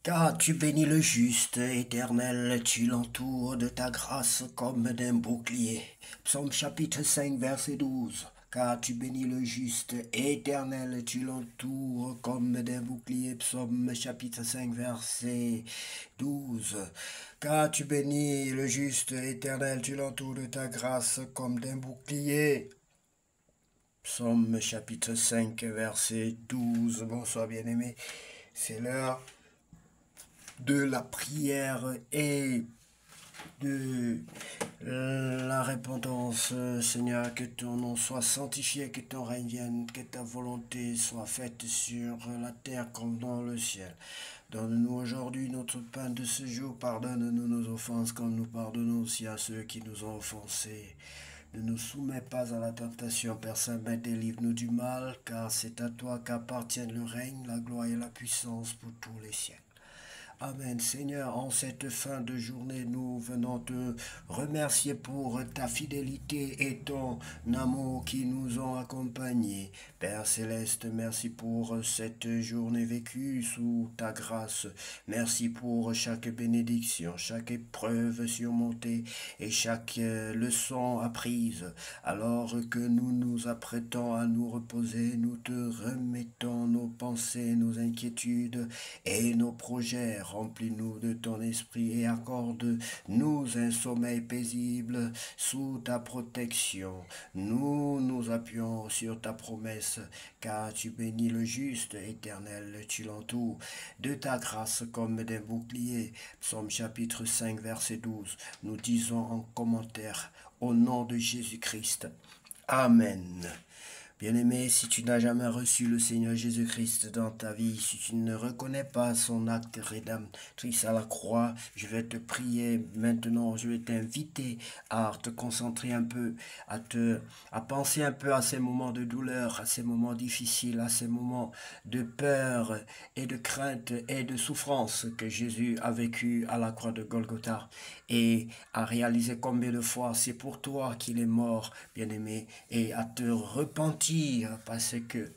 Car tu bénis le juste, Éternel, tu l'entoures de ta grâce comme d'un bouclier. Psaume chapitre 5, verset 12. Car tu bénis le juste, Éternel, tu l'entoures comme d'un bouclier. Psaume chapitre 5, verset 12. Car tu bénis le juste, Éternel, tu l'entoures de ta grâce comme d'un bouclier. Psaume chapitre 5, verset 12. Bonsoir bien-aimés. C'est l'heure de la prière et de la repentance. Seigneur, que ton nom soit sanctifié, que ton règne vienne, que ta volonté soit faite sur la terre comme dans le ciel. Donne-nous aujourd'hui notre pain de ce jour. Pardonne-nous nos offenses comme nous pardonnons aussi à ceux qui nous ont offensés. Ne nous soumets pas à la tentation, Père Saint, mais délivre-nous du mal, car c'est à toi qu'appartiennent le règne, la gloire et la puissance pour tous les siècles. Amen. Seigneur, en cette fin de journée, nous venons te remercier pour ta fidélité et ton amour qui nous ont accompagnés. Père Céleste, merci pour cette journée vécue sous ta grâce. Merci pour chaque bénédiction, chaque épreuve surmontée et chaque leçon apprise. Alors que nous nous apprêtons à nous reposer, nous te remettons nos pensées, nos inquiétudes et nos projets. Remplis-nous de ton esprit et accorde-nous un sommeil paisible sous ta protection. Nous nous appuyons sur ta promesse, car tu bénis le juste, Éternel, tu l'entoures de ta grâce comme d'un bouclier. Psaume chapitre 5, verset 12. Nous disons en commentaire, au nom de Jésus-Christ. Amen. Bien-aimé, si tu n'as jamais reçu le Seigneur Jésus-Christ dans ta vie, si tu ne reconnais pas son acte rédemptrice à la croix, je vais te prier maintenant, je vais t'inviter à te concentrer un peu, à penser un peu à ces moments de douleur, à ces moments difficiles, à ces moments de peur et de crainte et de souffrance que Jésus a vécu à la croix de Golgotha et à réaliser combien de fois c'est pour toi qu'il est mort, bien-aimé, et à te repentir parce que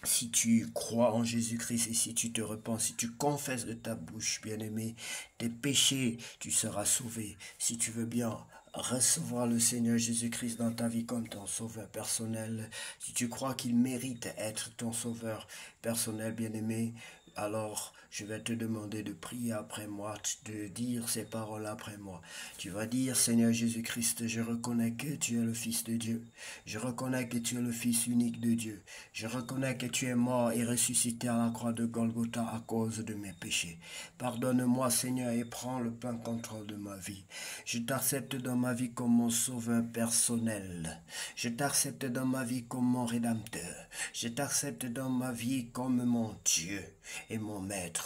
si tu crois en Jésus-Christ et si tu te repens, si tu confesses de ta bouche, bien-aimé, tes péchés, tu seras sauvé. Si tu veux bien recevoir le Seigneur Jésus-Christ dans ta vie comme ton sauveur personnel, si tu crois qu'il mérite être ton sauveur personnel, bien-aimé, alors je vais te demander de prier après moi, de dire ces paroles après moi. Tu vas dire, Seigneur Jésus-Christ, je reconnais que tu es le Fils de Dieu. Je reconnais que tu es le Fils unique de Dieu. Je reconnais que tu es mort et ressuscité à la croix de Golgotha à cause de mes péchés. Pardonne-moi, Seigneur, et prends le plein contrôle de ma vie. Je t'accepte dans ma vie comme mon sauveur personnel. Je t'accepte dans ma vie comme mon rédempteur. Je t'accepte dans ma vie comme mon Dieu et mon Maître.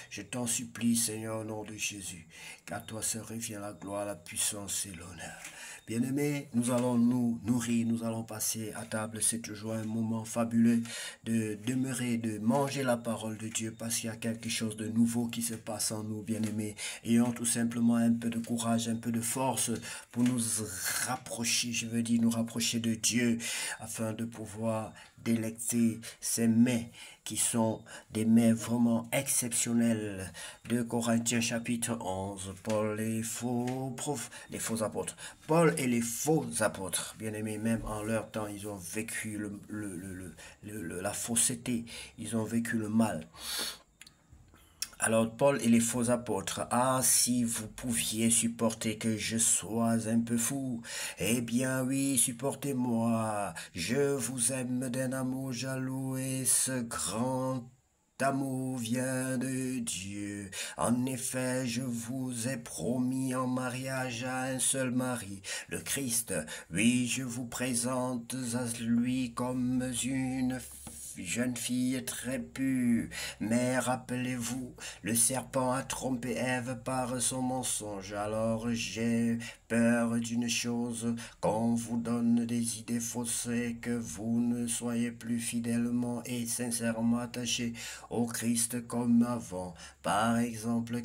Je t'en supplie, Seigneur, au nom de Jésus, qu'à toi se revient la gloire, la puissance et l'honneur. Bien-aimés, nous allons nous nourrir, nous allons passer à table. C'est toujours un moment fabuleux de demeurer, de manger la parole de Dieu parce qu'il y a quelque chose de nouveau qui se passe en nous, bien-aimés. Ayons tout simplement un peu de courage, un peu de force pour nous rapprocher, je veux dire nous rapprocher de Dieu afin de pouvoir délecter ces mets qui sont des mets vraiment exceptionnels. De Corinthiens chapitre 11, Paul et les faux apôtres. Paul et les faux apôtres, bien aimés, même en leur temps, ils ont vécu la fausseté, ils ont vécu le mal. Alors Paul et les faux apôtres, ah si vous pouviez supporter que je sois un peu fou, eh bien oui, supportez-moi, je vous aime d'un amour jaloux et ce grand amour vient de Dieu. En effet, je vous ai promis en mariage à un seul mari, le Christ. Oui, je vous présente à lui comme une jeune fille très pure. Mais rappelez-vous, le serpent a trompé Ève par son mensonge. Alors j'ai peur d'une chose, qu'on vous donne des idées fausses et que vous ne soyez plus fidèlement et sincèrement attachés au Christ comme avant. Par exemple,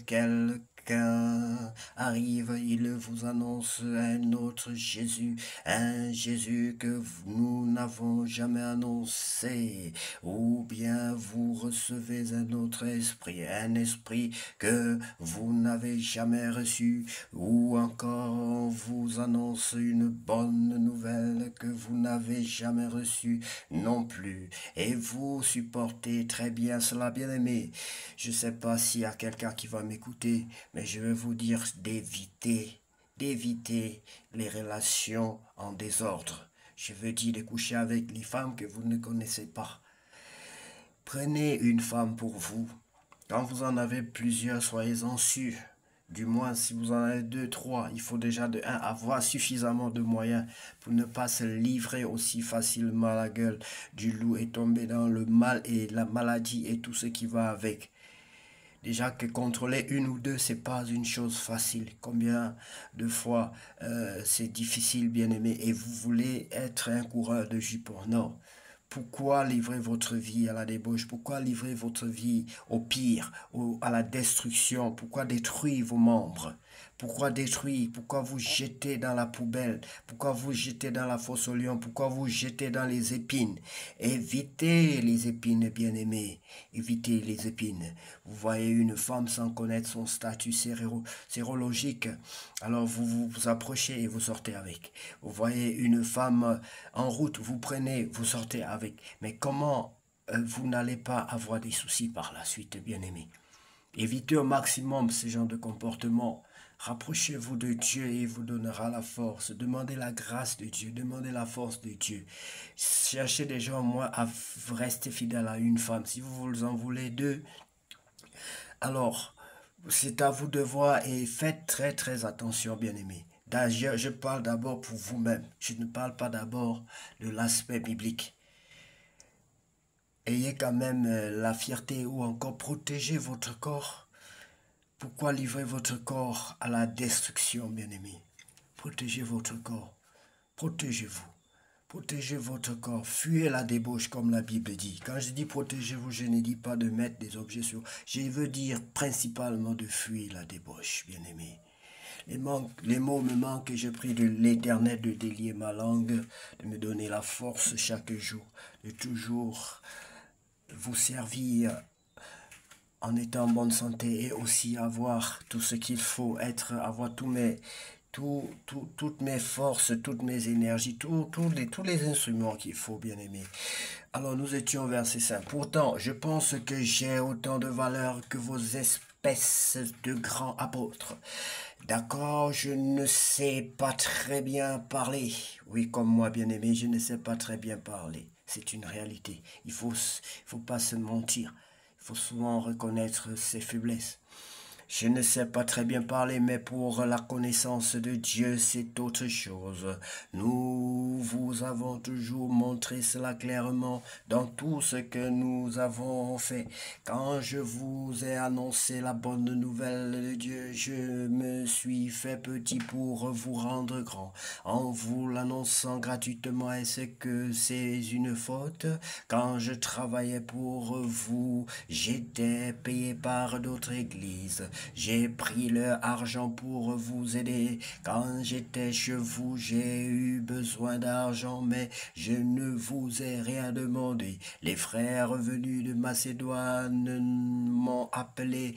quelqu'un arrive, il vous annonce un autre Jésus, un Jésus que nous n'avons jamais annoncé, ou bien vous recevez un autre esprit, un esprit que vous n'avez jamais reçu, ou encore on vous annonce une bonne nouvelle que vous n'avez jamais reçue non plus, et vous supportez très bien cela, bien-aimé. Je ne sais pas s'il y a quelqu'un qui va m'écouter, mais je vais vous dire d'éviter les relations en désordre. Je veux dire de coucher avec les femmes que vous ne connaissez pas. Prenez une femme pour vous. Quand vous en avez plusieurs, soyez-en sûrs. Du moins, si vous en avez deux, trois, il faut déjà de un avoir suffisamment de moyens pour ne pas se livrer aussi facilement à la gueule du loup et tomber dans le mal et la maladie et tout ce qui va avec. Déjà que contrôler une ou deux, c'est pas une chose facile. Combien de fois c'est difficile, bien aimé, et vous voulez être un coureur de jupons. Non. Pourquoi livrer votre vie à la débauche? Pourquoi livrer votre vie au pire, à la destruction? Pourquoi détruire vos membres? Pourquoi détruire? Pourquoi vous jeter dans la poubelle? Pourquoi vous jeter dans la fosse au lion? Pourquoi vous jeter dans les épines? Évitez les épines, bien-aimés. Évitez les épines. Vous voyez une femme sans connaître son statut sérologique. Alors vous approchez et vous sortez avec. Vous voyez une femme en route, vous prenez, vous sortez avec. Mais comment vous n'allez pas avoir des soucis par la suite, bien-aimés? Évitez au maximum ce genre de comportement. Rapprochez-vous de Dieu et il vous donnera la force. Demandez la grâce de Dieu, demandez la force de Dieu. Cherchez des gens, moi, à rester fidèle à une femme. Si vous en voulez deux, alors c'est à vous de voir et faites très très attention, bien-aimés. D'ailleurs, je parle d'abord pour vous-même. Je ne parle pas d'abord de l'aspect biblique. Ayez quand même la fierté ou encore protégez votre corps. Pourquoi livrer votre corps à la destruction, bien-aimé? Protégez votre corps. Protégez-vous. Protégez votre corps. Fuyez la débauche, comme la Bible dit. Quand je dis protégez-vous, je ne dis pas de mettre des objets sur. Je veux dire principalement de fuir la débauche, bien-aimé. Les mots me manquent et je prie de l'Éternel de délier ma langue, de me donner la force chaque jour, de toujours vous servir en étant en bonne santé et aussi avoir tout ce qu'il faut, avoir toutes mes forces, toutes mes énergies, tous les instruments qu'il faut, bien aimé. Alors nous étions au verset 5. Pourtant, je pense que j'ai autant de valeur que vos espèces de grands apôtres. D'accord, je ne sais pas très bien parler. Oui, comme moi, bien aimé, je ne sais pas très bien parler. C'est une réalité. Il faut pas se mentir. Il faut souvent reconnaître ses faiblesses. Je ne sais pas très bien parler, mais pour la connaissance de Dieu, c'est autre chose. Nous vous avons toujours montré cela clairement dans tout ce que nous avons fait. Quand je vous ai annoncé la bonne nouvelle de Dieu, je me suis fait petit pour vous rendre grand. En vous l'annonçant gratuitement, est-ce que c'est une faute? Quand je travaillais pour vous, j'étais payé par d'autres églises. J'ai pris leur argent pour vous aider. Quand j'étais chez vous, j'ai eu besoin d'argent, mais je ne vous ai rien demandé. Les frères venus de Macédoine m'ont appelé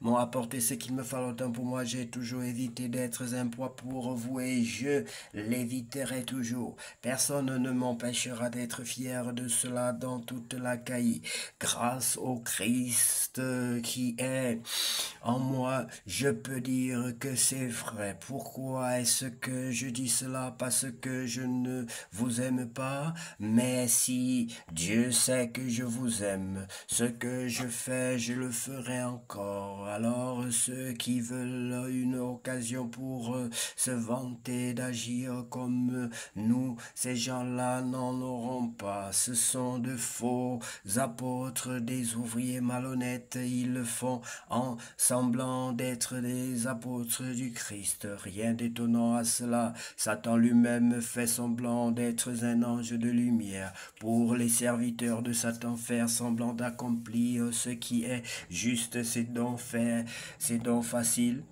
m'ont apporté ce qu'il me fallait. Autant pour moi, j'ai toujours évité d'être un poids pour vous et je l'éviterai toujours. Personne ne m'empêchera d'être fier de cela dans toute la caille. Grâce au Christ qui est en moi, je peux dire que c'est vrai. Pourquoi est-ce que je dis cela? Parce que je ne vous aime pas, mais si Dieu sait que je vous aime, ce que je fais, je le ferai encore. Alors ceux qui veulent une occasion pour se vanter d'agir comme nous, ces gens-là n'en auront pas. Ce sont de faux apôtres, des ouvriers malhonnêtes. Ils font font en semblant d'être des apôtres du Christ. Rien d'étonnant à cela. Satan lui-même fait semblant d'être un ange de lumière. Pour les serviteurs de Satan, faire semblant d'accomplir ce qui est juste, c'est donc facile.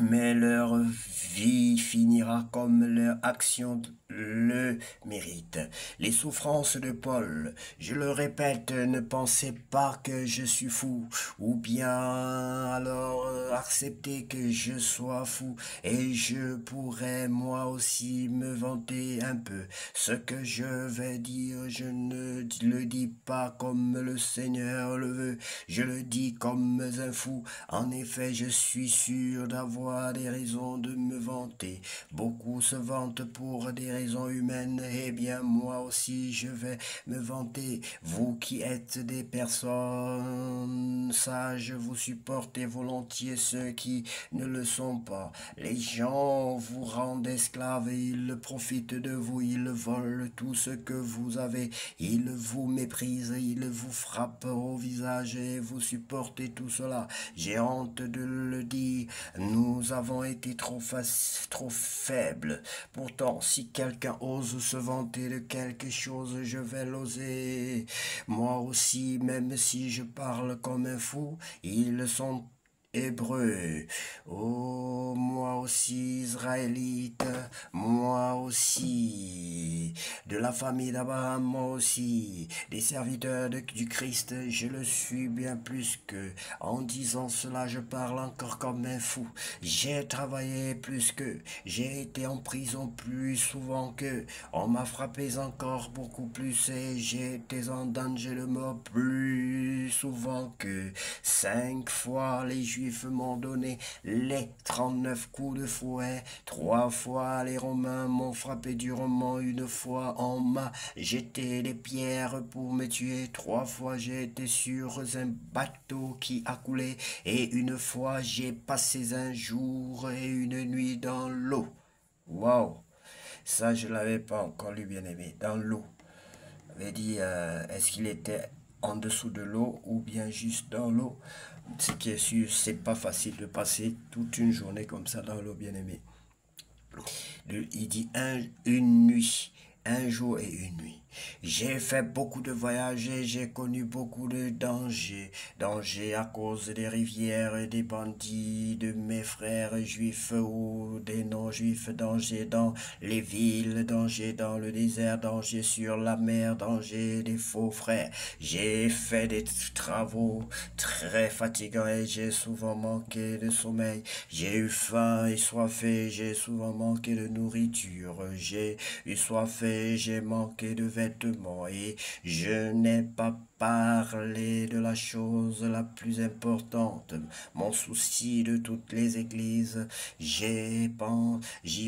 Mais leur vie finira comme leur action le mérite. Les souffrances de Paul, je le répète, ne pensez pas que je suis fou, ou bien alors acceptez que je sois fou, et je pourrais moi aussi me vanter un peu. Ce que je vais dire, je ne le dis pas comme le Seigneur le veut, je le dis comme un fou. En effet, je suis sûr d'avoir des raisons de me vanter. Beaucoup se vantent pour des raisons humaines, eh bien moi aussi je vais me vanter. Vous qui êtes des personnes sages, vous supportez volontiers ceux qui ne le sont pas. Les gens vous rendent esclaves, ils profitent de vous, ils volent tout ce que vous avez, ils vous méprisent, ils vous frappent au visage et vous supportez tout cela. J'ai honte de le dire, nous avons été trop faibles. Pourtant, si quelqu'un ose se vanter de quelque chose, je vais l'oser. Moi aussi, même si je parle comme un fou, ils sont Hébreux, oh moi aussi Israélite, moi aussi, de la famille d'Abraham, moi aussi, des serviteurs du Christ, je le suis bien plus que. En disant cela, je parle encore comme un fou. J'ai travaillé plus que, j'ai été en prison plus souvent que, on m'a frappé encore beaucoup plus et j'ai été en danger de mort plus souvent que 5 fois les Juifs m'ont donné les 39 coups de fouet. 3 fois les Romains m'ont frappé durement. Une fois on m'a jeté des pierres pour me tuer. 3 fois j'ai été sur un bateau qui a coulé. Et une fois j'ai passé un jour et une nuit dans l'eau. Waouh! Ça je ne l'avais pas encore lu, bien aimé. Dans l'eau. Avait dit, est-ce qu'il était en dessous de l'eau ou bien juste dans l'eau? Ce qui est sûr, c'est pas facile de passer toute une journée comme ça dans l'eau, bien aimé. Il dit une nuit, un jour et une nuit. J'ai fait beaucoup de voyages et j'ai connu beaucoup de dangers. Dangers à cause des rivières et des bandits, de mes frères juifs ou des non-juifs. Danger dans les villes, danger dans le désert, danger sur la mer, danger des faux frères. J'ai fait des travaux très fatigants et j'ai souvent manqué de sommeil. J'ai eu faim et soif et j'ai souvent manqué de nourriture. J'ai eu soif et j'ai manqué de vêtements et je n'ai pas parlé de la chose la plus importante, mon souci de toutes les églises. J'y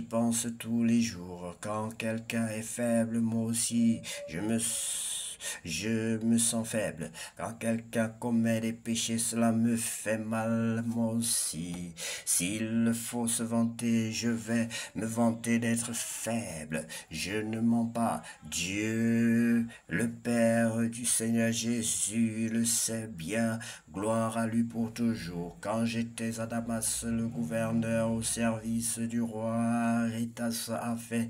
pense tous les jours. Quand quelqu'un est faible, moi aussi, je me sens faible. Quand quelqu'un commet des péchés, cela me fait mal, moi aussi. S'il faut se vanter, je vais me vanter d'être faible. Je ne mens pas. Dieu, le Père du Seigneur Jésus, le sait bien. Gloire à lui pour toujours. Quand j'étais à Damas, le gouverneur au service du roi Arétas a fait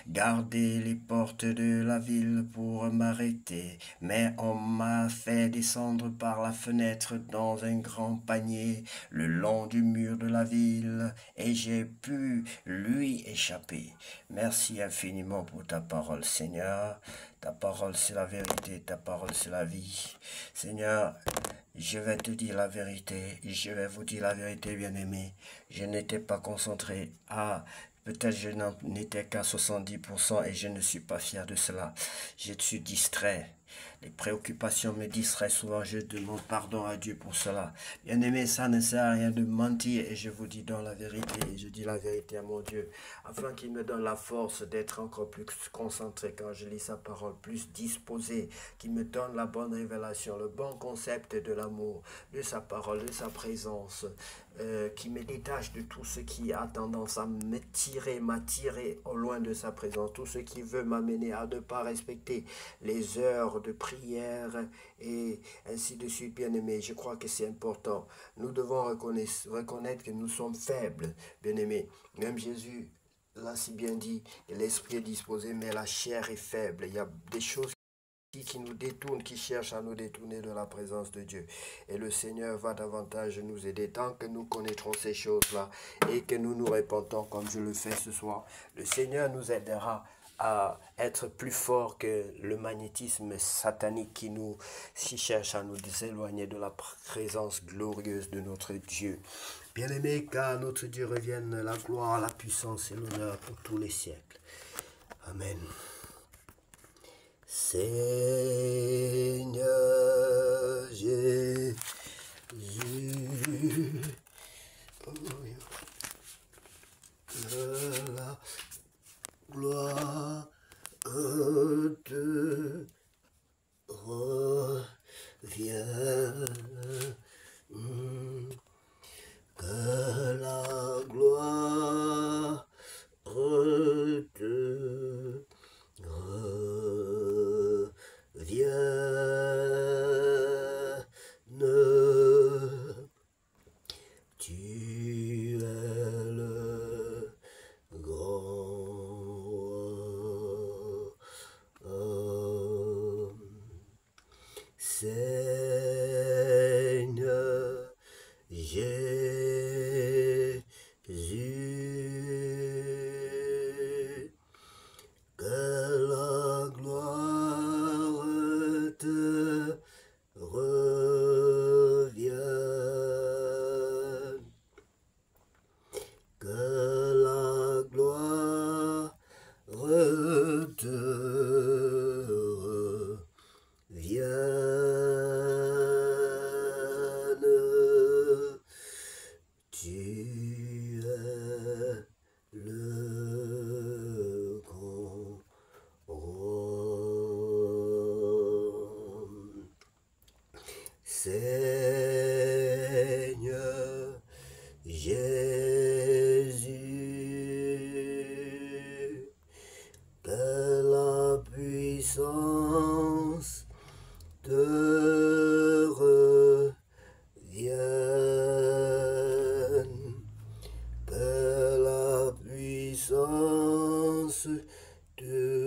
garder les portes de la ville pour m'arrêter. Mais on m'a fait descendre par la fenêtre dans un grand panier le long du mur de la ville et j'ai pu lui échapper. Merci infiniment pour ta parole, Seigneur. Ta parole, c'est la vérité. Ta parole, c'est la vie. Seigneur, je vais te dire la vérité. Je vais vous dire la vérité, bien-aimé. Je n'étais pas concentré. Peut-être je n'en étais qu'à 70% et je ne suis pas fier de cela. Je suis distrait. Les préoccupations me distraient souvent. Je demande pardon à Dieu pour cela. Bien-aimé, ça ne sert à rien de mentir et je vous dis dans la vérité. Et je dis la vérité à mon Dieu afin qu'il me donne la force d'être encore plus concentré quand je lis sa parole, plus disposé, qu'il me donne la bonne révélation, le bon concept de l'amour, de sa parole, de sa présence, qui me détache de tout ce qui a tendance à m'attirer au loin de sa présence, tout ce qui veut m'amener à ne pas respecter les heures de prière prière et ainsi de suite, bien-aimés. Je crois que c'est important. Nous devons reconnaître que nous sommes faibles, bien-aimés. Même Jésus l'a si bien dit, l'esprit est disposé, mais la chair est faible. Il y a des choses qui nous détournent, qui cherchent à nous détourner de la présence de Dieu. Et le Seigneur va davantage nous aider tant que nous connaîtrons ces choses-là et que nous nous répentons comme je le fais ce soir. Le Seigneur nous aidera à être plus fort que le magnétisme satanique qui cherche à nous éloigner de la présence glorieuse de notre Dieu. Bien-aimés, qu'à notre Dieu revienne la gloire, la puissance et l'honneur pour tous les siècles. Amen. Seigneur Jésus, que la gloire te revienne, que la gloire te revienne. Tu es le grand Seigneur Jésus, que la gloire te revienne, que la gloire te revienne. Tu es le grand Seigneur Jésus, que la puissance te revienne, que la puissance te